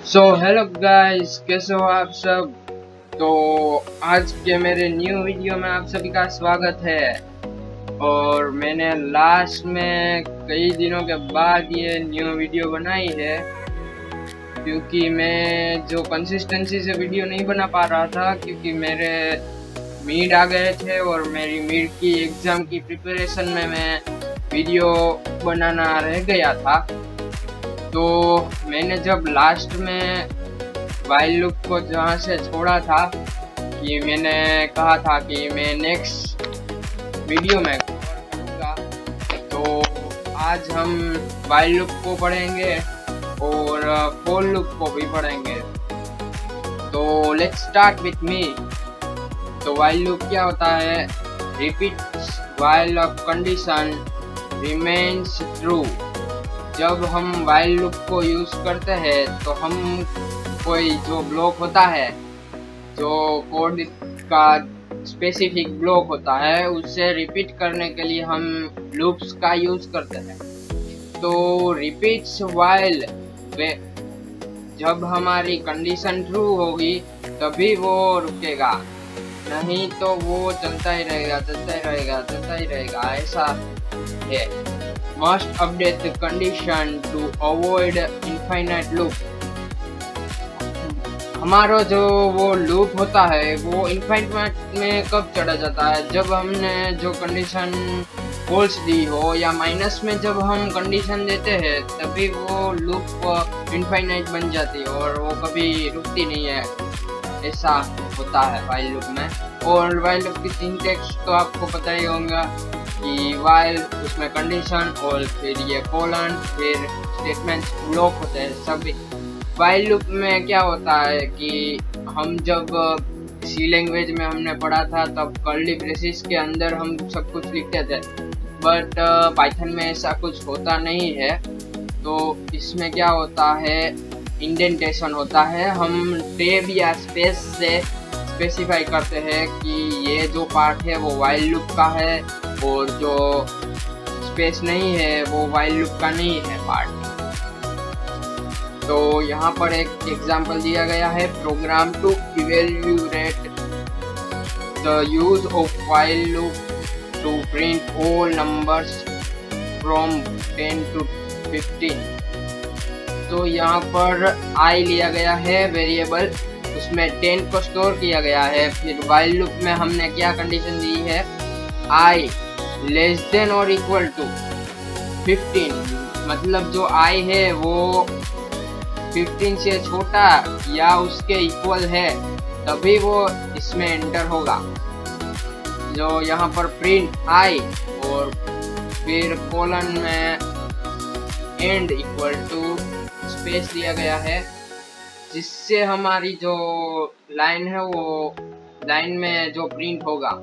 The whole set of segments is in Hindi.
हेलो गाइस, कैसे हो आप सब। तो आज के मेरे न्यू वीडियो में आप सभी का स्वागत है। और मैंने लास्ट में कई दिनों के बाद ये न्यू वीडियो बनाई है, क्योंकि मैं जो कंसिस्टेंसी से वीडियो नहीं बना पा रहा था, क्योंकि मेरे मिड आ गए थे और मेरी मिड की एग्ज़ाम की प्रिपरेशन में मैं वीडियो बनाना रह गया था। तो मैंने जब लास्ट में वाइल लूप को जहाँ से छोड़ा था, कि मैंने कहा था कि मैं नेक्स्ट वीडियो में कवर करूँगा, तो आज हम वाइल लूप को पढ़ेंगे और फॉर लूप को भी पढ़ेंगे। तो लेट्स स्टार्ट विथ मी। तो वाइल लूप क्या होता है? Repeats while a condition remains true. जब हम वाइल लूप को यूज़ करते हैं तो हम कोई जो ब्लॉक होता है, जो कोड का स्पेसिफिक ब्लॉक होता है, उसे रिपीट करने के लिए हम लूप्स का यूज़ करते हैं। तो रिपीट्स वाइल जब हमारी कंडीशन ट्रू होगी तभी वो रुकेगा, नहीं तो वो चलता ही रहेगा, ऐसा है। Must update the condition to avoid infinite loop। हमारा जो वो लूप होता है वो इनफाइनाइट में कब चढ़ा जाता है? जब हमने जो कंडीशन फॉल्स दी हो या माइनस में जब हम कंडीशन देते हैं, तभी वो लूप इनफाइनाइट बन जाती है और वो कभी रुकती नहीं है। ऐसा होता है वाइल लूप में। और वाइल लूप की सिंटैक्स तो आपको पता ही होगा कि वाइल, उसमें कंडीशन और फिर ये कोलन, फिर स्टेटमेंट्स ब्लॉक होते हैं सभी। वाइल लूप में क्या होता है कि हम जब सी लैंग्वेज में हमने पढ़ा था तब कर्ली ब्रेसेस के अंदर हम सब कुछ लिखते थे, बट पाइथन में ऐसा कुछ होता नहीं है। तो इसमें क्या होता है, इंडेंटेशन होता है। हम टेब या स्पेस से स्पेसिफाई करते हैं कि ये जो पार्ट है वो वाइल लूप का है और जो स्पेस नहीं है वो वाइल लूप का नहीं है पार्ट। तो यहाँ पर एक एग्जांपल दिया गया है, program to evaluate the use of while loop to print all numbers from 10 to 15। तो यहाँ पर आई लिया गया है वेरिएबल, उसमें 10 को स्टोर किया गया है। फिर वाइल लूप में हमने क्या कंडीशन दी है, आई लेस देन और इक्वल टू 15, मतलब जो आई है वो 15 से छोटा या उसके इक्वल है तभी वो इसमें एंटर होगा। जो यहाँ पर प्रिंट आई और फिर कोलन में एंड इक्वल टू स्पेस दिया गया है, जिससे हमारी जो लाइन है वो लाइन में जो प्रिंट होगा।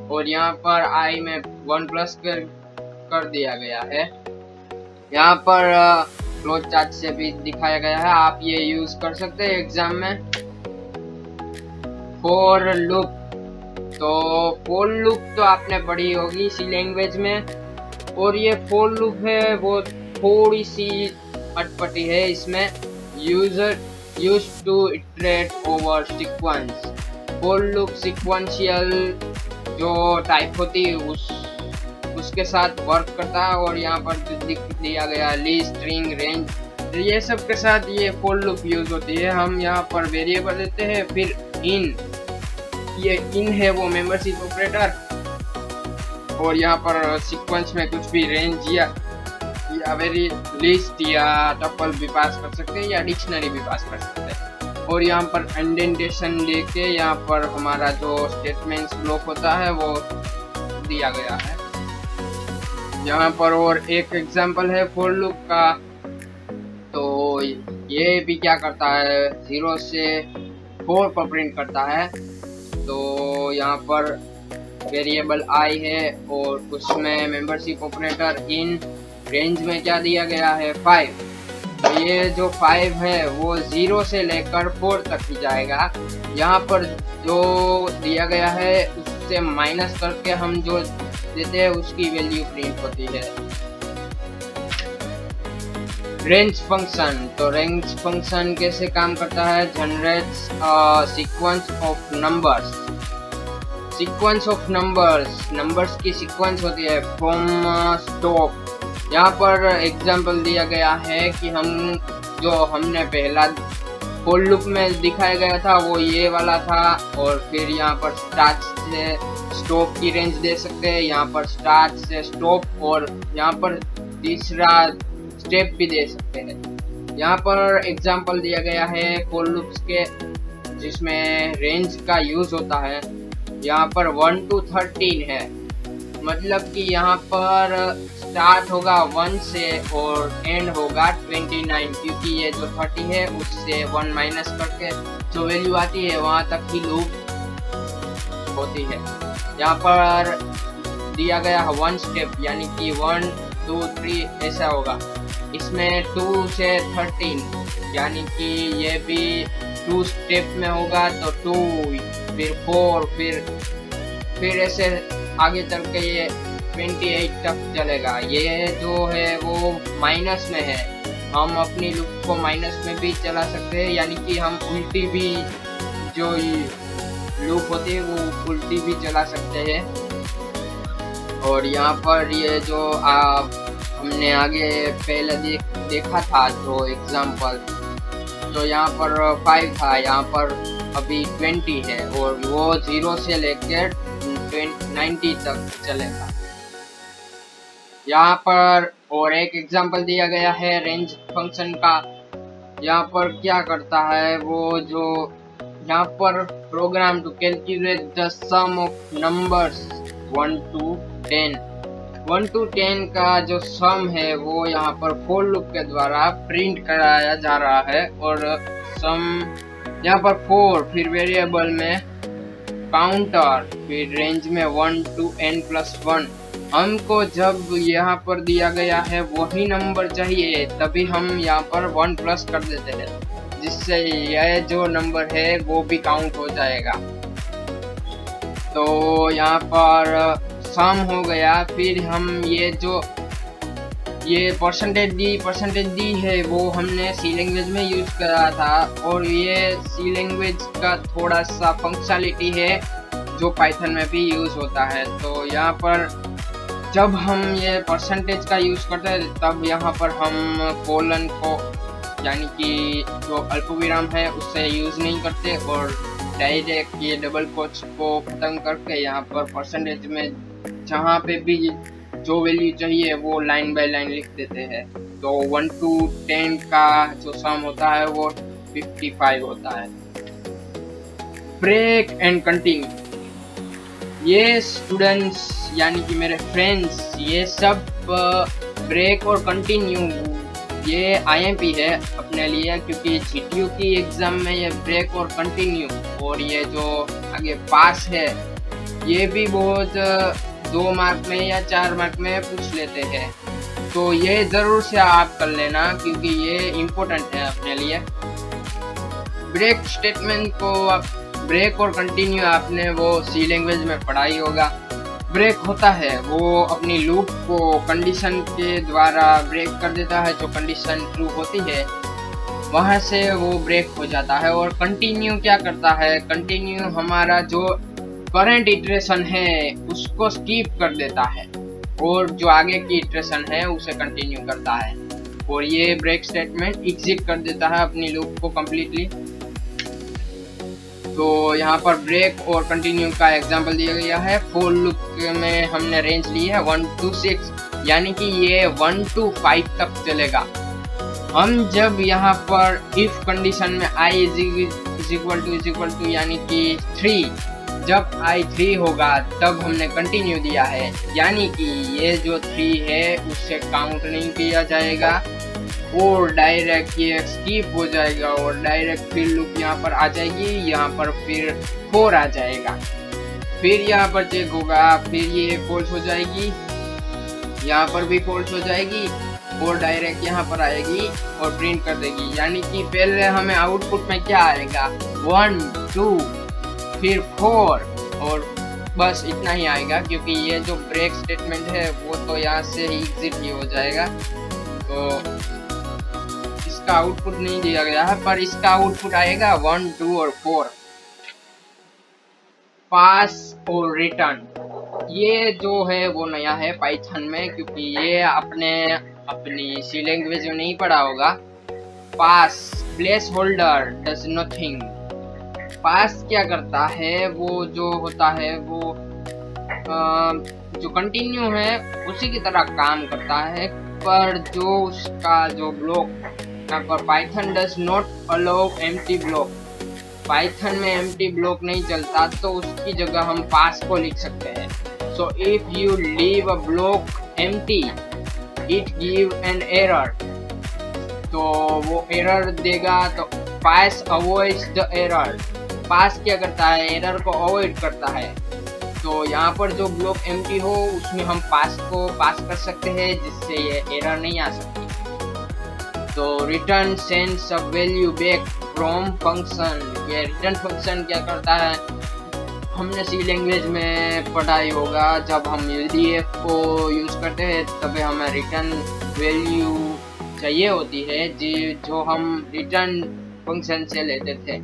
और यहाँ पर आई में 1 प्लस कर दिया गया है। यहाँ पर फ्लो चार्ट से भी दिखाया गया है, आप ये यूज कर सकते हैं एग्जाम में। फॉर लूप, तो फॉर लूप तो आपने पढ़ी होगी सी लैंग्वेज में, और ये फॉर लूप है वो थोड़ी सी अटपटी है। इसमें user used to iterate over sequence। For loop sequential जो टाइप होती है उसके साथ वर्क करता है। और यहाँ पर जो लिख दिया गया लिस्ट, स्ट्रिंग, रेंज, तो ये सब के साथ ये फॉर लूप यूज होती है। हम यहाँ पर वेरिएबल देते हैं, फिर इन, ये इन है वो मेंबरशिप ऑपरेटर। और यहाँ पर सीक्वेंस में कुछ भी रेंज या वेरी लिस्ट या टपल भी पास कर सकते हैं या डिक्शनरी भी पास कर सकते हैं। और यहाँ पर इंडेंटेशन लेके यहाँ पर हमारा जो स्टेटमेंट्स ब्लॉक होता है वो दिया गया है यहाँ पर। और एक एग्जांपल है फॉर लूप का, तो ये भी क्या करता है, 0 से 4 पर प्रिंट करता है। तो यहाँ पर वेरिएबल आई है और उसमें मेंबरशिप ऑपरेटर इन, रेंज में क्या दिया गया है 5। तो ये जो 5 है वो 0 से लेकर 4 तक ही जाएगा। यहाँ पर जो दिया गया है उससे माइनस करके हम जो देते हैं उसकी वैल्यू प्रिंट होती है। रेंज फंक्शन, तो रेंज फंक्शन कैसे काम करता है? Generates sequence of numbers, sequence of numbers की सीक्वेंस होती है फ्रॉम स्टॉप। यहाँ पर एग्जांपल दिया गया है कि हम जो हमने पहला फॉर लूप में दिखाया गया था वो ये वाला था, और फिर यहाँ पर स्टार्ट से स्टॉप की रेंज दे सकते हैं, यहाँ पर स्टार्ट से स्टॉप, और यहाँ पर तीसरा स्टेप भी दे सकते हैं। यहाँ पर एग्जांपल दिया गया है फॉर लूप्स के जिसमें रेंज का यूज होता है। यहाँ पर 1 to 13 है, मतलब कि यहाँ पर स्टार्ट होगा 1 से और एंड होगा 29, क्योंकि ये जो 30 है उससे 1 माइनस करके जो वैल्यू आती है वहाँ तक ही लूप होती है। यहाँ पर दिया गया है 1 स्टेप, यानी कि 1 2 3 ऐसा होगा। इसमें 2 से 13, यानी कि ये भी 2 स्टेप में होगा, तो 2 फिर 4 फिर ऐसे आगे चल के ये 28 तक चलेगा। ये जो है वो माइनस में है, हम अपनी लूप को माइनस में भी चला सकते हैं, यानी कि हम उल्टी भी जो लूप होती है वो उल्टी भी चला सकते हैं। और यहाँ पर ये जो हमने आगे पहले देखा था जो एग्जाम्पल, तो यहाँ पर 5 था, यहाँ पर अभी 20 है, और वो 0 से लेकर 90 तक चलेगा। यहाँ पर और एक एग्जांपल दिया गया है रेंज फंक्शन का। यहाँ पर क्या करता है वो, जो यहाँ पर program to calculate the sum of numbers 1 to 10, 1 to 10 का जो सम है वो यहाँ पर फॉर लूप के द्वारा प्रिंट कराया जा रहा है। और सम यहाँ पर 4, फिर वेरिएबल में काउंटर, फिर रेंज में 1 to n+1। हमको जब यहाँ पर दिया गया है वही नंबर चाहिए, तभी हम यहाँ पर 1 प्लस कर देते हैं, जिससे यह जो नंबर है वो भी काउंट हो जाएगा। तो यहाँ पर सम हो गया, फिर हम ये परसेंटेज डी है वो हमने सी लैंग्वेज में यूज करा था, और ये सी लैंग्वेज का थोड़ा सा फंक्शनलिटी है जो पाइथन में भी यूज होता है। तो यहाँ पर जब हम ये परसेंटेज का यूज करते हैं तब यहाँ पर हम कोलन को, यानी कि जो अल्पविराम है उससे यूज नहीं करते, और डायरेक्ट ये डबल कोट्स को खत्म करके यहाँ पर परसेंटेज में जहाँ पे भी जो वैल्यू चाहिए वो लाइन बाय लाइन लिख देते हैं। तो 1 to 10 का जो सम होता है वो 55 होता है। ब्रेक एंड कंटिन्यू, ये स्टूडेंट्स यानी कि मेरे फ्रेंड्स, ये सब ब्रेक और कंटिन्यू ये IMP है अपने लिए, क्योंकि GTU की एग्जाम में ये ब्रेक और कंटिन्यू और ये जो आगे पास है ये भी बहुत 2 मार्क में या 4 मार्क में पूछ लेते हैं। तो ये जरूर से आप कर लेना, क्योंकि ये इम्पोर्टेंट है अपने लिए। ब्रेक स्टेटमेंट को आप, ब्रेक और कंटिन्यू आपने वो सी लैंग्वेज में पढ़ा ही होगा। ब्रेक होता है वो अपनी लूप को कंडीशन के द्वारा ब्रेक कर देता है, जो कंडीशन ट्रू होती है वहां से वो ब्रेक हो जाता है। और कंटिन्यू क्या करता है, कंटिन्यू हमारा जो करंट इटरेशन है उसको स्किप कर देता है, और जो आगे की इटरेशन है उसे कंटिन्यू करता है, और ये ब्रेक स्टेटमेंट एग्जिट कर देता है अपनी लूप को कम्प्लीटली। तो यहाँ पर ब्रेक और कंटिन्यू का एग्जांपल दिया गया है। फॉर लूप में हमने रेंज ली है 1 to 6, यानी कि ये 1 to 5 तक चलेगा। हम जब यहाँ पर इफ कंडीशन में i इज इक्वल टू यानी कि 3, जब i 3 होगा तब हमने कंटिन्यू दिया है, यानी कि ये जो 3 है उससे काउंट नहीं किया जाएगा और डायरेक्ट ये स्किप हो जाएगा, और डायरेक्ट फिर लूप यहाँ पर आ जाएगी, यहाँ पर फिर 4 आ जाएगा, फिर यहाँ पर चेक होगा, फिर ये फॉल्स हो जाएगी, यहाँ पर भी फॉल्स हो जाएगी, और डायरेक्ट यहाँ पर आएगी और प्रिंट कर देगी। यानी कि पहले हमें आउटपुट में क्या आएगा, 1 2 फिर 4, और बस इतना ही आएगा, क्योंकि ये जो ब्रेक स्टेटमेंट है वो तो यहाँ से ही एग्जिट ही हो जाएगा। तो इसका आउटपुट नहीं दिया गया है, पर इसका आउटपुट आएगा 1, 2 और 4, पास और रिटर्न। ये जो है वो नया है पाइथन में, क्योंकि ये अपनी सी लैंग्वेज में नहीं पढ़ा होगा। पास प्लेस होल्डर डज नथिंग। पास क्या करता है, वो जो होता है वो जो कंटिन्यू है उसी की तरह काम करता है, पर जो उसका जो ब्लॉक यहाँ पर Python does not allow empty block, Python में एम्प्टी ब्लॉक नहीं चलता, तो उसकी जगह हम पास को लिख सकते हैं। So if you leave a block empty it give an error, तो वो एरर देगा। तो पास अवॉइड्स द एरर, पास क्या करता है, एरर को अवॉइड करता है। तो यहाँ पर जो ब्लॉक एम्प्टी हो उसमें हम पास को पास कर सकते हैं, जिससे ये एरर नहीं आ सकती। तो return sends a value back from function, ये रिटर्न फंक्शन क्या करता है, हमने सी लैंग्वेज में पढ़ाई होगा, जब हम यूडीएफ को यूज करते हैं तभी हमें रिटर्न वैल्यू चाहिए होती है, जो हम रिटर्न फंक्शन से लेते थे।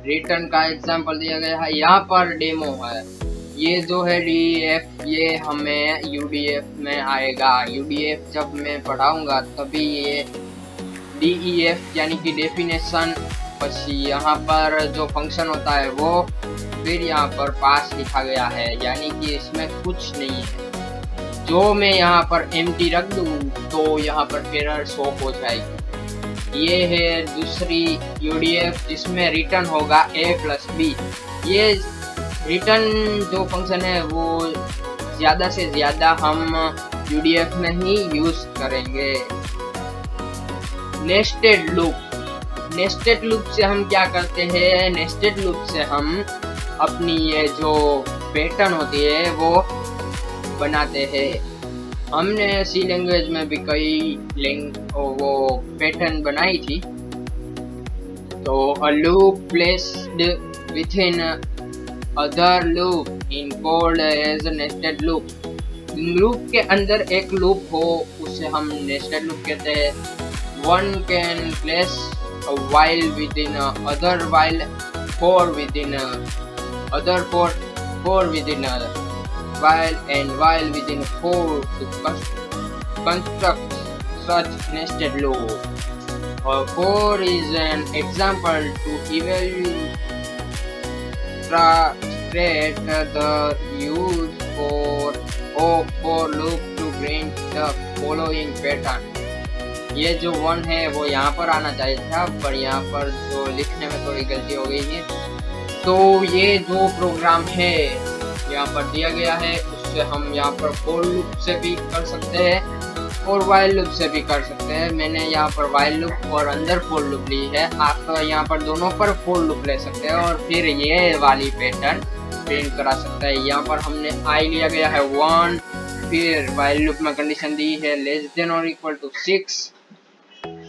रिटर्न का एग्जांपल दिया गया है, यहाँ पर डेमो है। ये जो है डीईएफ, ये हमें यूडीएफ में आएगा। यूडीएफ जब मैं पढ़ाऊंगा तभी ये डीईएफ यानी कि डेफिनेशन, पछी यहाँ पर जो फंक्शन होता है वो, फिर यहाँ पर पास लिखा गया है, यानी कि इसमें कुछ नहीं है। जो मैं यहाँ पर एम्प्टी रख दूँ तो यहाँ पर एरर शो हो जाएगी। ये है दूसरी यूडीएफ जिसमें रिटर्न होगा a+b। ये रिटर्न जो फंक्शन है वो ज्यादा से ज्यादा हम यूडीएफ में ही यूज करेंगे। नेस्टेड लूप, नेस्टेड लूप से हम क्या करते हैं, नेस्टेड लूप से हम अपनी ये जो पैटर्न होती है वो बनाते हैं। हमने सी लैंग्वेज में भी कई वो पैटर्न बनाई थी। तो a loop placed within other loop in called as nested loop. Loop के अंदर एक लूप हो उसे हम नेस्टेड लूप कहते हैं। One can place a while within other while, for within other for within while and while within for to construct such nested loop. For is an example to illustrate the use of for loop to grant the following pattern. ये जो वन है वो यहाँ पर आना चाहिए था, पर यहाँ पर जो लिखने में थोड़ी गलती हो गई है। तो ये जो प्रोग्राम है यहाँ पर दिया गया है उससे हम यहाँ पर फॉर लूप से भी कर सकते हैं और वाइल लूप से भी कर सकते हैं। मैंने यहाँ पर वाइल लूप और अंदर फॉर लूप ली है, आप यहाँ पर दोनों पर फॉर लूप ले सकते हैं और फिर ये वाली पैटर्न प्रिंट करा सकते हैं। यहाँ पर हमने आई लिया गया है 1, फिर वाइल लूप में कंडीशन दी है लेस देन और इक्वल टू 6।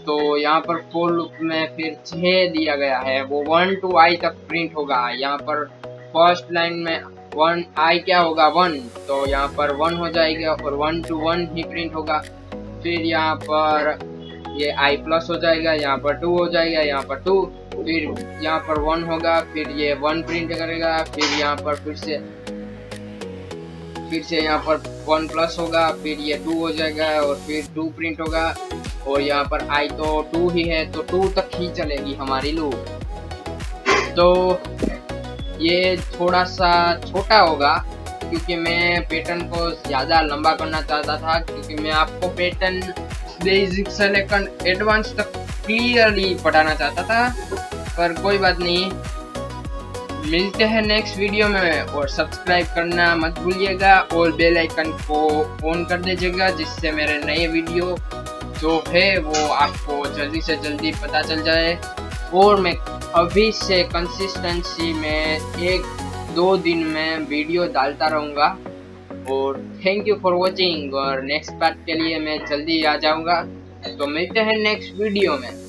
तो यहाँ पर फॉर लूप में फिर 6 दिया गया है, वो 1 to i तक प्रिंट होगा। यहाँ पर फर्स्ट लाइन में 1 i क्या होगा 1, तो यहाँ पर 1 हो जाएगा और 1 to 1 ही प्रिंट होगा। फिर यहाँ पर ये i प्लस हो जाएगा, यहाँ पर 2 हो जाएगा, यहाँ पर 2, फिर यहाँ पर 1 होगा, फिर ये 1 प्रिंट करेगा, फिर यहाँ पर फिर से यहाँ पर 1 प्लस होगा, फिर ये 2 हो जाएगा और फिर 2 प्रिंट होगा और यहाँ पर i तो 2 ही है तो 2 तक ही चलेगी हमारी लूप। तो ये थोड़ा सा छोटा होगा क्योंकि मैं पैटर्न को ज़्यादा लंबा करना चाहता था, क्योंकि मैं आपको पैटर्न बेसिक से लेकर एडवांस तक क्लियरली पढ़ाना चाहता था। पर कोई बात नहीं, मिलते हैं नेक्स्ट वीडियो में और सब्सक्राइब करना मत भूलिएगा और बेल आइकन को ऑन कर दीजिएगा, जिससे मेरे नए वीडियो जो है वो आपको जल्दी से जल्दी पता चल जाए। और मैं अभी से कंसिस्टेंसी में 1-2 दिन में वीडियो डालता रहूँगा। और थैंक यू फॉर वॉचिंग, और नेक्स्ट पार्ट के लिए मैं जल्दी आ जाऊँगा। तो मिलते हैं नेक्स्ट वीडियो में।